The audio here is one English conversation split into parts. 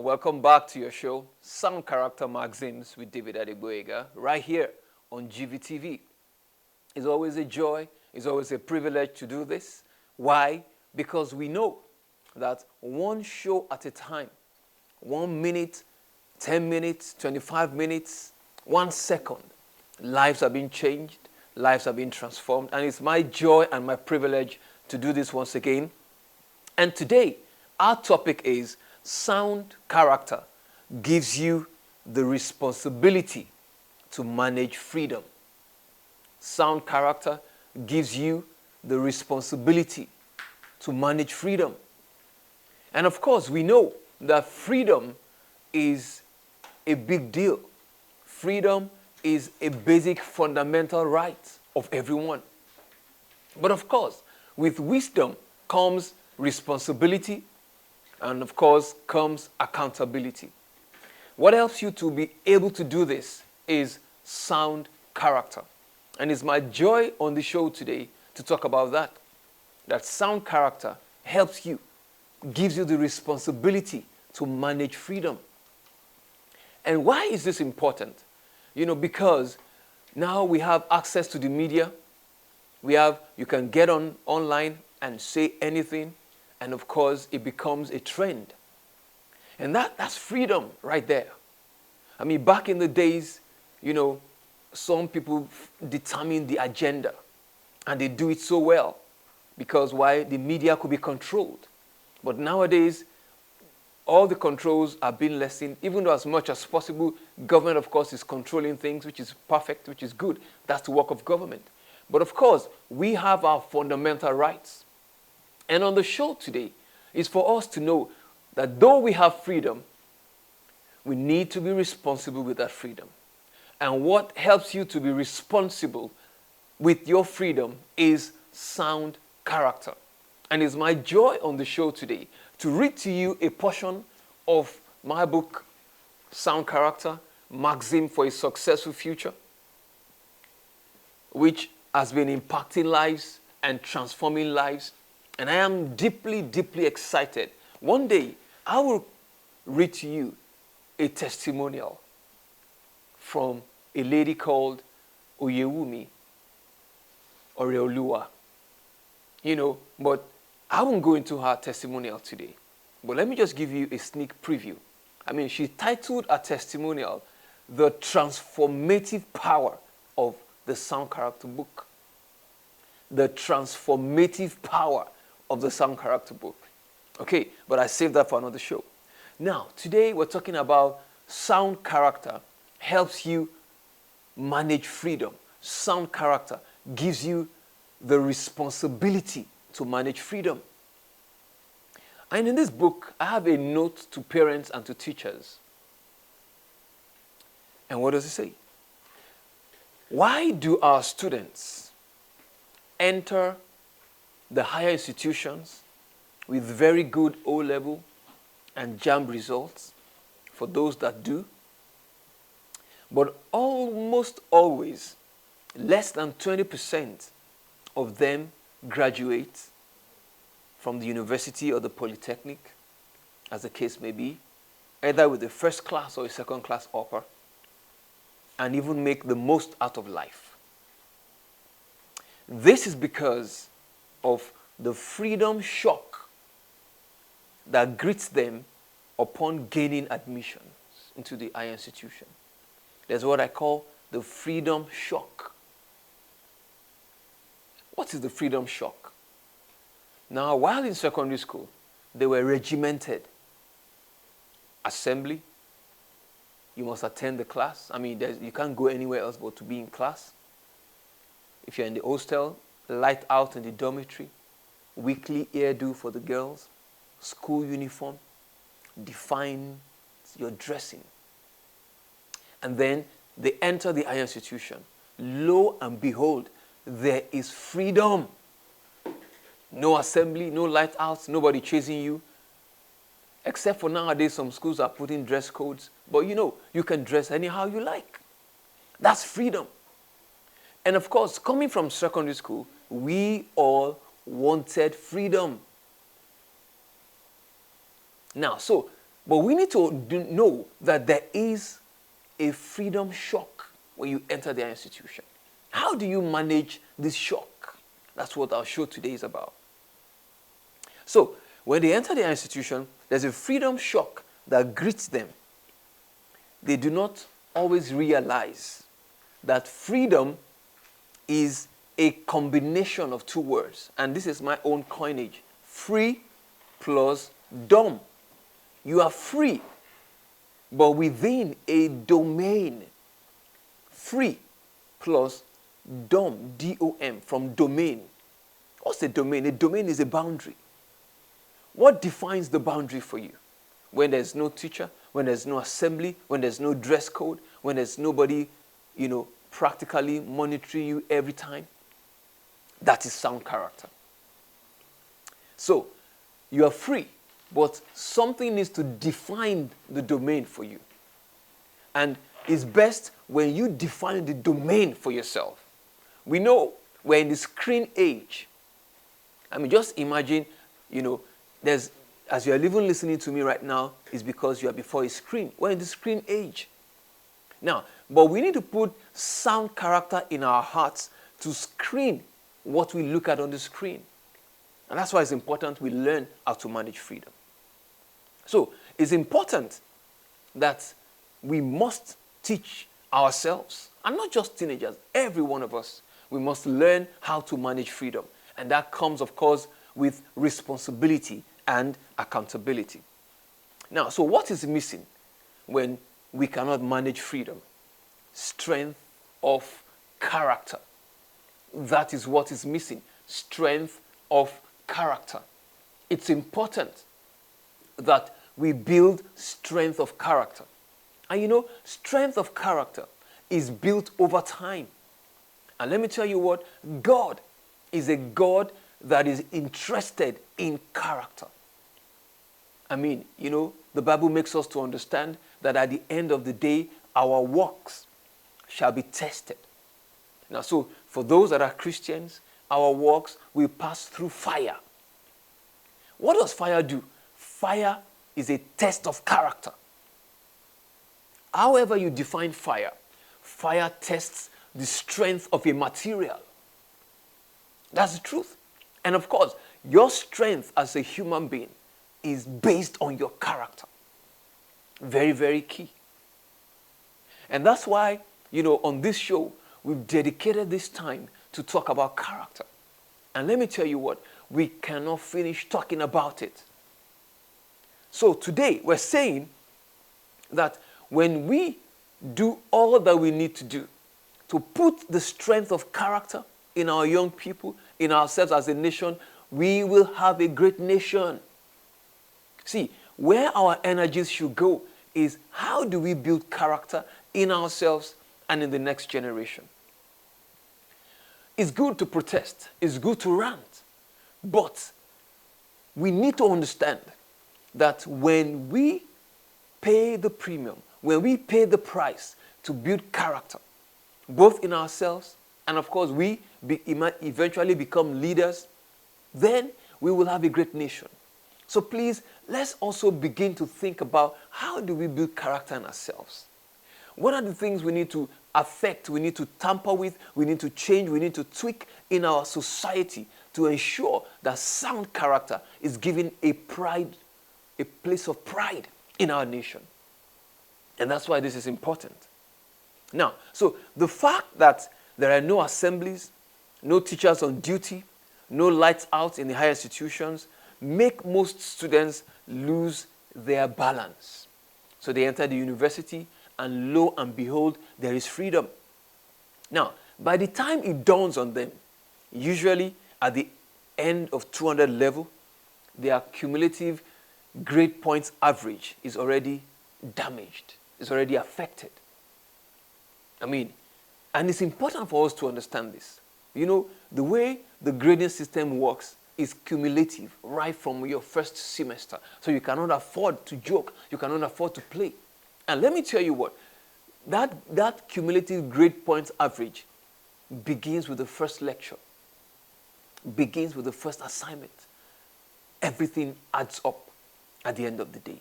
And welcome back to your show, Sound Character Maxims with David ADEGBOYEGA, right here on GVTV. It's always a joy, it's always a privilege to do this. Why? Because we know that one show at a time, 1 minute, 10 minutes, 25 minutes, 1 second, lives are being changed, lives are being transformed, and it's my joy and my privilege to do this once again. And today, our topic is sound character gives you the responsibility to manage freedom. Sound character gives you the responsibility to manage freedom. And of course, we know that freedom is a big deal. Freedom is a basic fundamental right of everyone. But of course, with wisdom comes responsibility, and of course comes accountability. What helps you to be able to do this is sound character. And it's my joy on the show today to talk about that. That sound character helps you, gives you the responsibility to manage freedom. And why is this important? Because now we have access to the media. You can get online and say anything. And of course, it becomes a trend. And that's freedom right there. I mean, back in the days, some people determine the agenda. And they do it so well. Because why? The media could be controlled. But nowadays, all the controls are being lessened. Even though as much as possible, government, of course, is controlling things, which is perfect, which is good. That's the work of government. But of course, we have our fundamental rights. And on the show today is for us to know that though we have freedom, we need to be responsible with that freedom. And what helps you to be responsible with your freedom is sound character. And it's my joy on the show today to read to you a portion of my book, Sound Character, Maxim for a Successful Future, which has been impacting lives and transforming lives. And I am deeply, deeply excited. One day, I will read to you a testimonial from a lady called Oyewumi Oreoluwa. But I won't go into her testimonial today. But let me just give you a sneak preview. I mean, she titled her testimonial, The Transformative Power of the Sound Character Book. The Transformative Power of the Sound Character Book. Okay, but I saved that for another show. Now, today we're talking about sound character helps you manage freedom. Sound character gives you the responsibility to manage freedom. And in this book, I have a note to parents and to teachers. And what does it say? Why do our students enter the higher institutions with very good O-level and JAMB results for those that do? But almost always, less than 20% of them graduate from the university or the polytechnic, as the case may be, either with a first class or a second class upper, and even make the most out of life. This is because of the freedom shock that greets them upon gaining admissions into the higher institution. There's what I call the freedom shock. What is the freedom shock? Now, while in secondary school, they were regimented. Assembly, you must attend the class. I mean, you can't go anywhere else but to be in class. If you're in the hostel, light out in the dormitory, weekly hairdo for the girls, school uniform, define your dressing. And then they enter the higher institution. Lo and behold, there is freedom. No assembly, no light outs, nobody chasing you. Except for nowadays, some schools are putting dress codes. But you can dress anyhow you like. That's freedom. And of course, coming from secondary school, we all wanted freedom. Now, so But we need to know that there is a freedom shock when you enter their institution. How do you manage this shock? That's what our show today is about. So, when they enter their institution, there's a freedom shock that greets them. They do not always realize that freedom is a combination of two words. And this is my own coinage. Free plus dumb. You are free, but within a domain. Free plus dumb, D-O-M, from domain. What's a domain? A domain is a boundary. What defines the boundary for you? When there's no teacher, when there's no assembly, when there's no dress code, when there's nobody, practically monitoring you every time. That is sound character. So, you are free, but something needs to define the domain for you. And it's best when you define the domain for yourself. We know we're in the screen age. I mean, just imagine, as you are even listening to me right now, is because you are before a screen. We're in the screen age. Now, but we need to put sound character in our hearts to screen what we look at on the screen. And that's why it's important we learn how to manage freedom. So, it's important that we must teach ourselves, and not just teenagers, every one of us, we must learn how to manage freedom. And that comes, of course, with responsibility and accountability. Now, so what is missing when we cannot manage freedom? Strength of character. That is what is missing. Strength of character. It's important that we build strength of character. And strength of character is built over time. And let me tell you what, God is a God that is interested in character. I mean, the Bible makes us to understand that at the end of the day, our works shall be tested. Now, so for those that are Christians, our works will pass through fire. What does fire do? Fire is a test of character. However you define fire, fire tests the strength of a material. That's the truth. And of course, your strength as a human being is based on your character. Very, very key. And that's why, on this show, we've dedicated this time to talk about character. And let me tell you what, we cannot finish talking about it. So today, we're saying that when we do all that we need to do to put the strength of character in our young people, in ourselves as a nation, we will have a great nation. See, where our energies should go is how do we build character in ourselves and in the next generation. It's good to protest. It's good to rant. But we need to understand that when we pay the premium, when we pay the price to build character, both in ourselves and of course we eventually become leaders, then we will have a great nation. So please, let's also begin to think about how do we build character in ourselves. What are the things we need to affect, we need to tamper with, we need to change, we need to tweak in our society to ensure that sound character is given a place of pride in our nation. And that's why this is important. Now, so the fact that there are no assemblies, no teachers on duty, no lights out in the higher institutions, make most students lose their balance. So they enter the university, and lo and behold, there is freedom. Now, by the time it dawns on them, usually at the end of 200 level, their cumulative grade points average is already damaged, is already affected. I mean, and it's important for us to understand this. The way the grading system works is cumulative right from your first semester. So you cannot afford to joke. You cannot afford to play. And let me tell you what, that cumulative grade points average begins with the first lecture, begins with the first assignment. Everything adds up at the end of the day.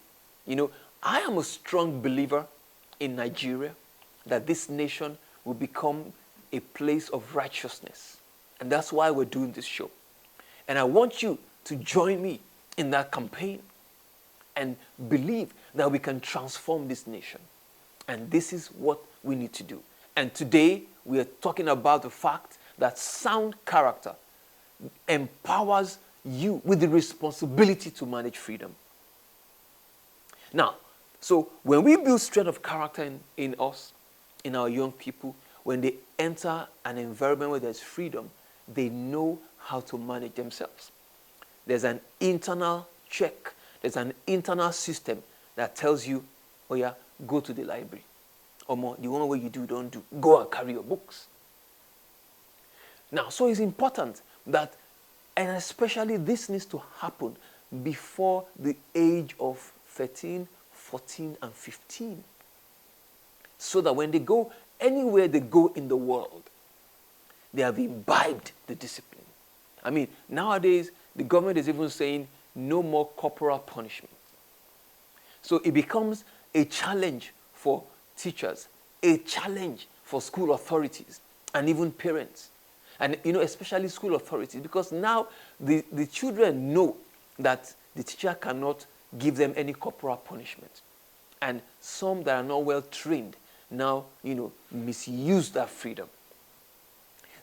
You know, I am a strong believer in Nigeria that this nation will become a place of righteousness. And that's why we're doing this show. And I want you to join me in that campaign and believe that we can transform this nation. And this is what we need to do. And today, we are talking about the fact that sound character empowers you with the responsibility to manage freedom. Now, so when we build strength of character in us, in our young people, when they enter an environment where there's freedom, they know how to manage themselves. There's an internal check. There's an internal system that tells you, oh yeah, go to the library. Or more, the one way you do, don't do. Go and carry your books. Now, so it's important that, and especially this needs to happen before the age of 13, 14, and 15. So that when they go, anywhere they go in the world, they have imbibed the discipline. I mean, nowadays, the government is even saying no more corporal punishment. So it becomes a challenge for teachers, a challenge for school authorities, and even parents. And, you know, especially school authorities, because now the children know that the teacher cannot give them any corporal punishment. And some that are not well trained now, you know, misuse that freedom.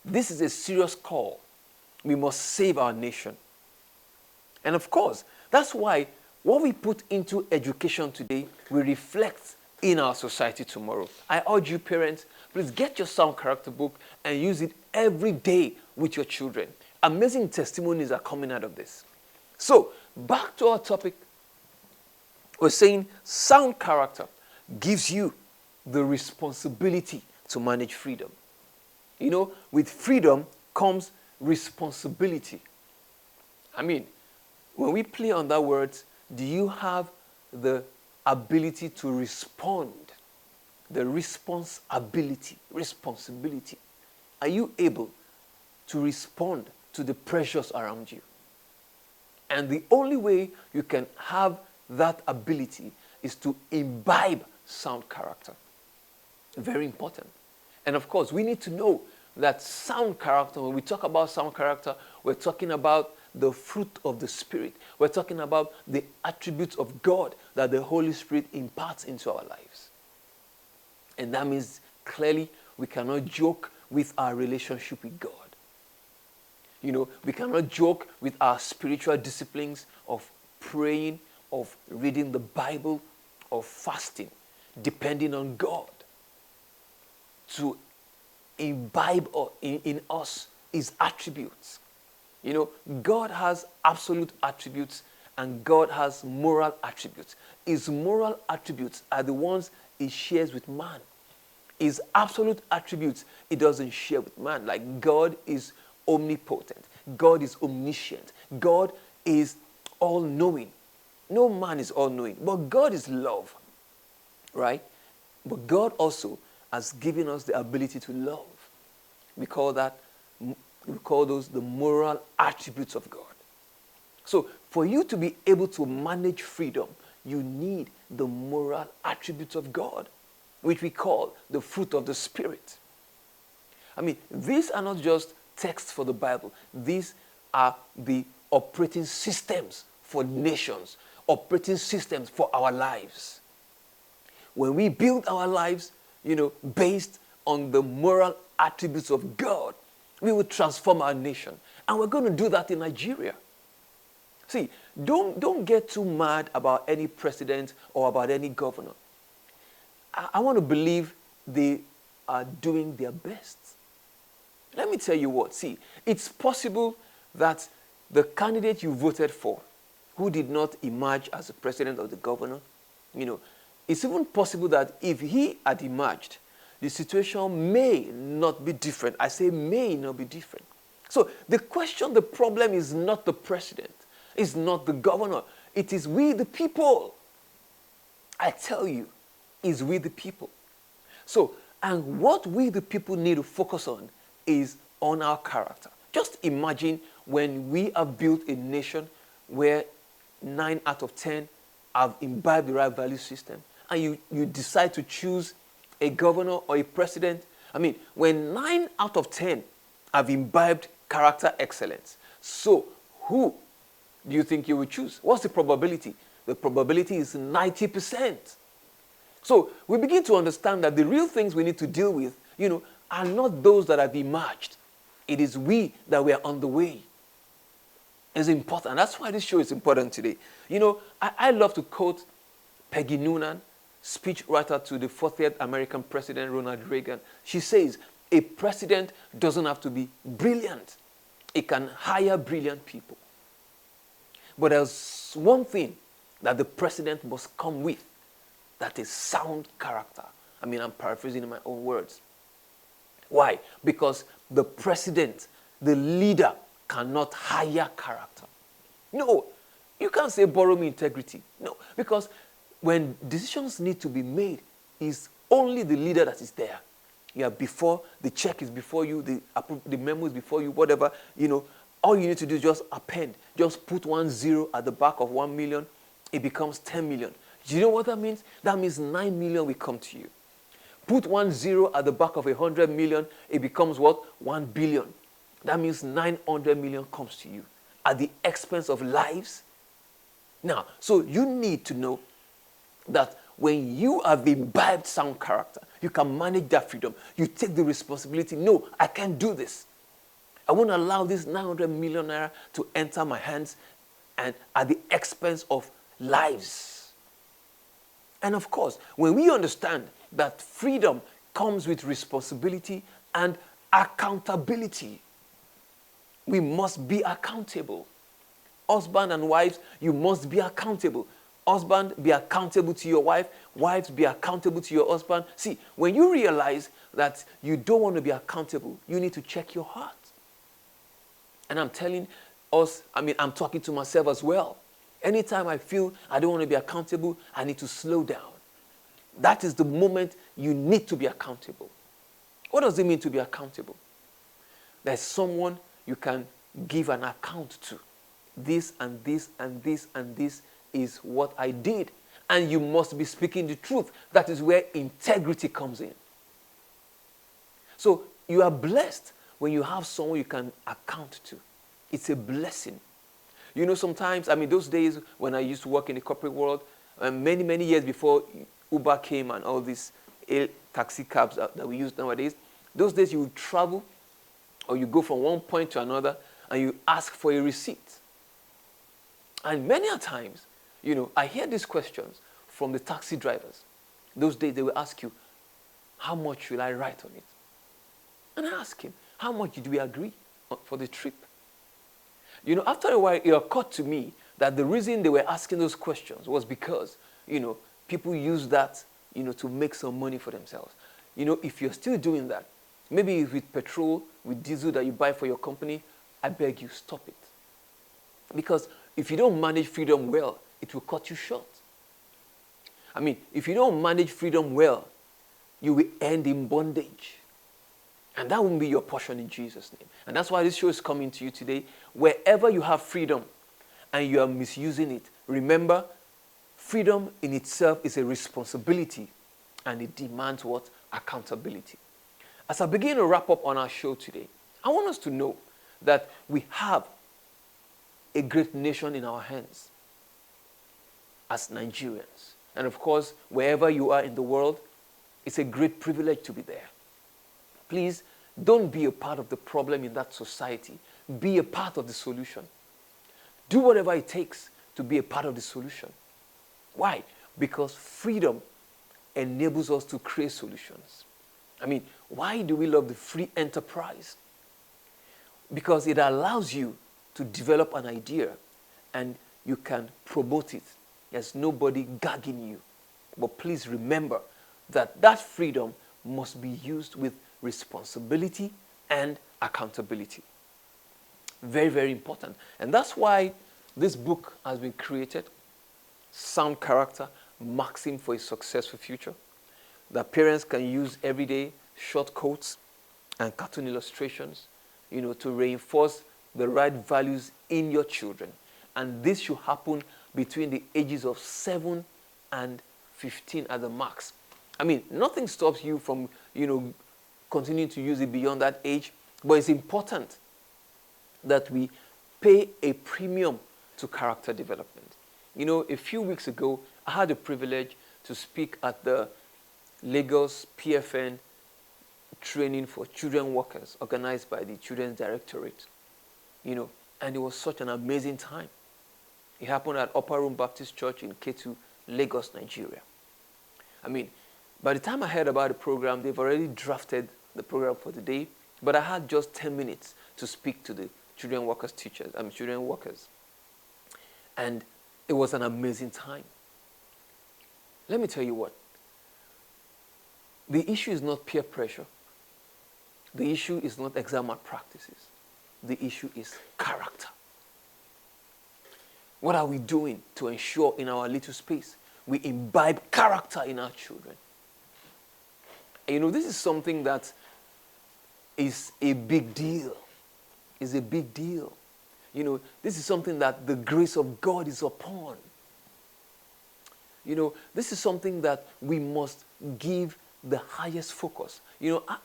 This is a serious call. We must save our nation. And of course, that's why what we put into education today will reflect in our society tomorrow. I urge you parents, please get your sound character book and use it every day with your children. Amazing testimonies are coming out of this. So, back to our topic. We're saying sound character gives you the responsibility to manage freedom. You know, with freedom comes responsibility. I mean, when we play on that word, do you have the ability to respond? The responsibility. Are you able to respond to the pressures around you? And the only way you can have that ability is to imbibe sound character. Very important. And of course, we need to know that sound character, when we talk about sound character, we're talking about the fruit of the Spirit. We're talking about the attributes of God that the Holy Spirit imparts into our lives. And that means clearly we cannot joke with our relationship with God. You know, we cannot joke with our spiritual disciplines of praying, of reading the Bible, of fasting, depending on God to imbibe in us His attributes. You know, God has absolute attributes and God has moral attributes. His moral attributes are the ones He shares with man. His absolute attributes He doesn't share with man. Like God is omnipotent. God is omniscient. God is all-knowing. No man is all-knowing, but God is love, right? But God also has given us the ability to love. We call those the moral attributes of God. So for you to be able to manage freedom, you need the moral attributes of God, which we call the fruit of the Spirit. I mean, these are not just texts for the Bible. These are the operating systems for nations, operating systems for our lives. When we build our lives, you know, based on the moral attributes of God, we will transform our nation. And we're going to do that in Nigeria. See, don't get too mad about any president or about any governor. I want to believe they are doing their best. Let me tell you what. See, it's possible that the candidate you voted for, who did not emerge as the president or the governor, you know, it's even possible that if he had emerged, the situation may not be different. I say may not be different. So the problem is not the president. It's not the governor. It is we the people. I tell you, it's we the people. So, and what we the people need to focus on is on our character. Just imagine when we have built a nation where 9 out of 10 have imbibed the right value system, and you decide to choose a governor or a president, I mean, when 9 out of 10 have imbibed character excellence, so who do you think you will choose? What's the probability? The probability is 90%. So we begin to understand that the real things we need to deal with, are not those that have emerged. It is we that we are on the way. It's important. That's why this show is important today. I love to quote Peggy Noonan, speechwriter to the 40th American President, Ronald Reagan. She says, a president doesn't have to be brilliant. It can hire brilliant people. But there's one thing that the president must come with, that is sound character. I mean, I'm paraphrasing in my own words. Why? Because the president, the leader, cannot hire character. No, you can't say borrow me integrity. No, because when decisions need to be made, it's only the leader that is there. Before, the check is before you, the memo is before you, whatever, all you need to do is just append. Just put 10 at the back of 1 million, it becomes 10 million. Do you know what that means? That means 9 million will come to you. Put 10 at the back of 100 million, it becomes what? 1 billion. That means 900 million comes to you at the expense of lives. Now, so you need to know that when you have imbibed sound character, you can manage that freedom. You take the responsibility. No, I can't do this. I won't allow this 900 million naira to enter my hands and at the expense of lives. And of course, when we understand that freedom comes with responsibility and accountability, we must be accountable. Husband and wives, you must be accountable. Husband, be accountable to your wife. Wives, be accountable to your husband. See, when you realize that you don't want to be accountable, you need to check your heart. And I'm telling us, I'm talking to myself as well. Anytime I feel I don't want to be accountable, I need to slow down. That is the moment you need to be accountable. What does it mean to be accountable? There's someone you can give an account to. This and this and this and this is what I did. And you must be speaking the truth. That is where integrity comes in. So you are blessed when you have someone you can account to. It's a blessing. Sometimes, those days when I used to work in the corporate world, many, many years before Uber came and all these taxi cabs that we use nowadays, those days you would travel or you go from one point to another and you ask for a receipt. And many a times, I hear these questions from the taxi drivers. Those days they will ask you, how much will I write on it? And I ask him, how much did we agree for the trip? After a while, it occurred to me that the reason they were asking those questions was because, people use that, to make some money for themselves. If you're still doing that, maybe with petrol, with diesel that you buy for your company, I beg you, stop it. Because if you don't manage freedom well, it will cut you short. If you don't manage freedom well, you will end in bondage. And that won't be your portion in Jesus' name. And that's why this show is coming to you today. Wherever you have freedom and you are misusing it, remember, freedom in itself is a responsibility and it demands what? Accountability. As I begin to wrap up on our show today, I want us to know that we have a great nation in our hands as Nigerians. And of course, wherever you are in the world, it's a great privilege to be there. Please, don't be a part of the problem in that society. Be a part of the solution. Do whatever it takes to be a part of the solution. Why? Because freedom enables us to create solutions. Why do we love the free enterprise? Because it allows you to develop an idea and you can promote it. There's nobody gagging you. But please remember that that freedom must be used with responsibility and accountability. Very, very important. And that's why this book has been created, Sound Character, Maxim for a Successful Future, that parents can use every day, short quotes and cartoon illustrations, to reinforce the right values in your children. And this should happen between the ages of 7 and 15 at the max. I mean, nothing stops you from, continuing to use it beyond that age, but it's important that we pay a premium to character development. A few weeks ago, I had the privilege to speak at the Lagos PFN training for children workers organized by the Children's Directorate, and it was such an amazing time. It happened at Upper Room Baptist Church in Ketu, Lagos, Nigeria. I mean, by the time I heard about the program, they've already drafted the program for the day, but I had just 10 minutes to speak to the children workers. And it was an amazing time. Let me tell you what. The issue is not peer pressure. The issue is not exam malpractices. The issue is character. What are we doing to ensure in our little space we imbibe character in our children? And this is something that is a big deal. It's a big deal. This is something that the grace of God is upon. This is something that we must give the highest focus.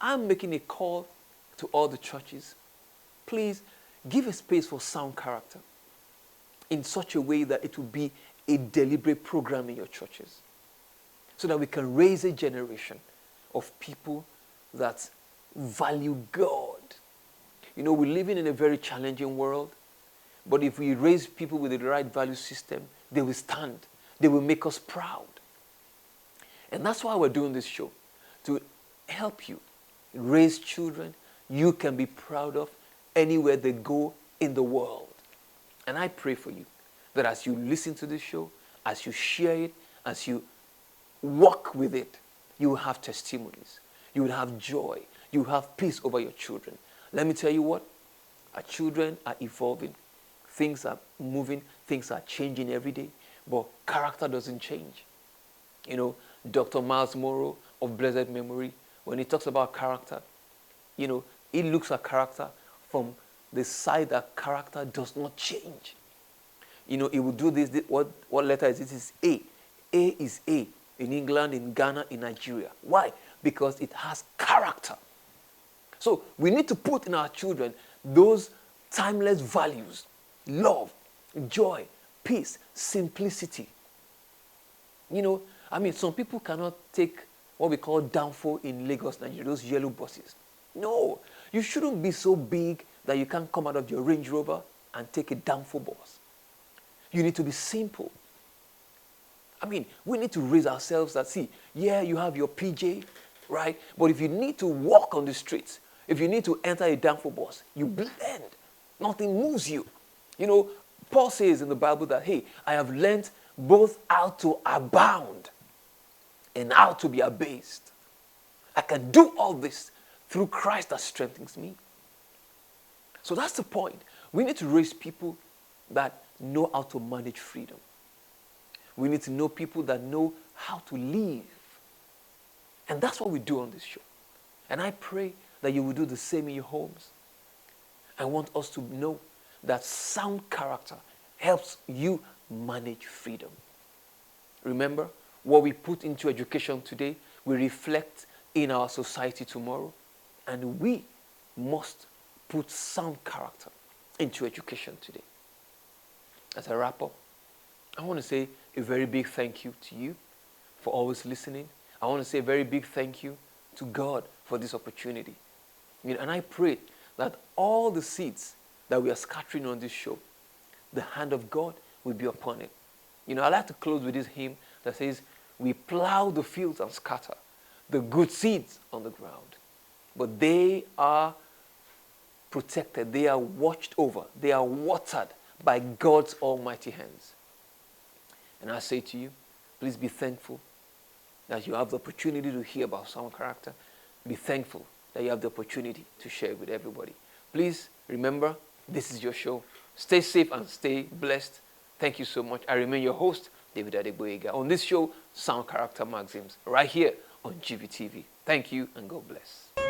I'm making a call to all the churches. Please give a space for sound character in such a way that it will be a deliberate program in your churches, so that we can raise a generation of people that value God. We're living in a very challenging world, but if we raise people with the right value system, they will stand. They will make us proud. And that's why we're doing this show, to help you raise children you can be proud of anywhere they go in the world. And I pray for you that as you listen to this show, as you share it, as you walk with it, you will have testimonies. You will have joy. You will have peace over your children. Let me tell you what, our children are evolving. Things are moving. Things are changing every day. But character doesn't change. Dr. Miles Morrow of blessed memory, when he talks about character, he looks at character from the side that character does not change. He will do this. What letter is it? It's A. A is A in England, in Ghana, in Nigeria. Why? Because it has character. So we need to put in our children those timeless values: love, joy, peace, simplicity. Some people cannot take what we call downfall in Lagos, Nigeria, those yellow buses. No, you shouldn't be so big that you can't come out of your Range Rover and take a downfall bus. You need to be simple. We need to raise ourselves that, you have your PJ, right? But if you need to walk on the streets, if you need to enter a downfall bus, you blend. Nothing moves you. Paul says in the Bible that, I have learned both how to abound and how to be abased. I can do all this through Christ that strengthens me. So that's the point. We need to raise people that know how to manage freedom. We need to know people that know how to live. And that's what we do on this show. And I pray that you will do the same in your homes. I want us to know that sound character helps you manage freedom. Remember, what we put into education today will reflect in our society tomorrow. And we must put sound character into education today. As I wrap up, I want to say a very big thank you to you for always listening. I want to say a very big thank you to God for this opportunity. And I pray that all the seeds that we are scattering on this show, the hand of God will be upon it. I like to close with this hymn that says, we plow the fields and scatter the good seeds on the ground. But they are protected. They are watched over. They are watered by God's almighty hands. And I say to you, please be thankful that you have the opportunity to hear about sound character. Be thankful that you have the opportunity to share it with everybody. Please remember, this is your show. Stay safe and stay blessed. Thank you so much. I remain your host, David ADEGBOYEGA, on this show, Sound Character Maxims, right here on GVTV. Thank you and God bless. So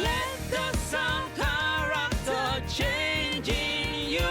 let the sound character change in you.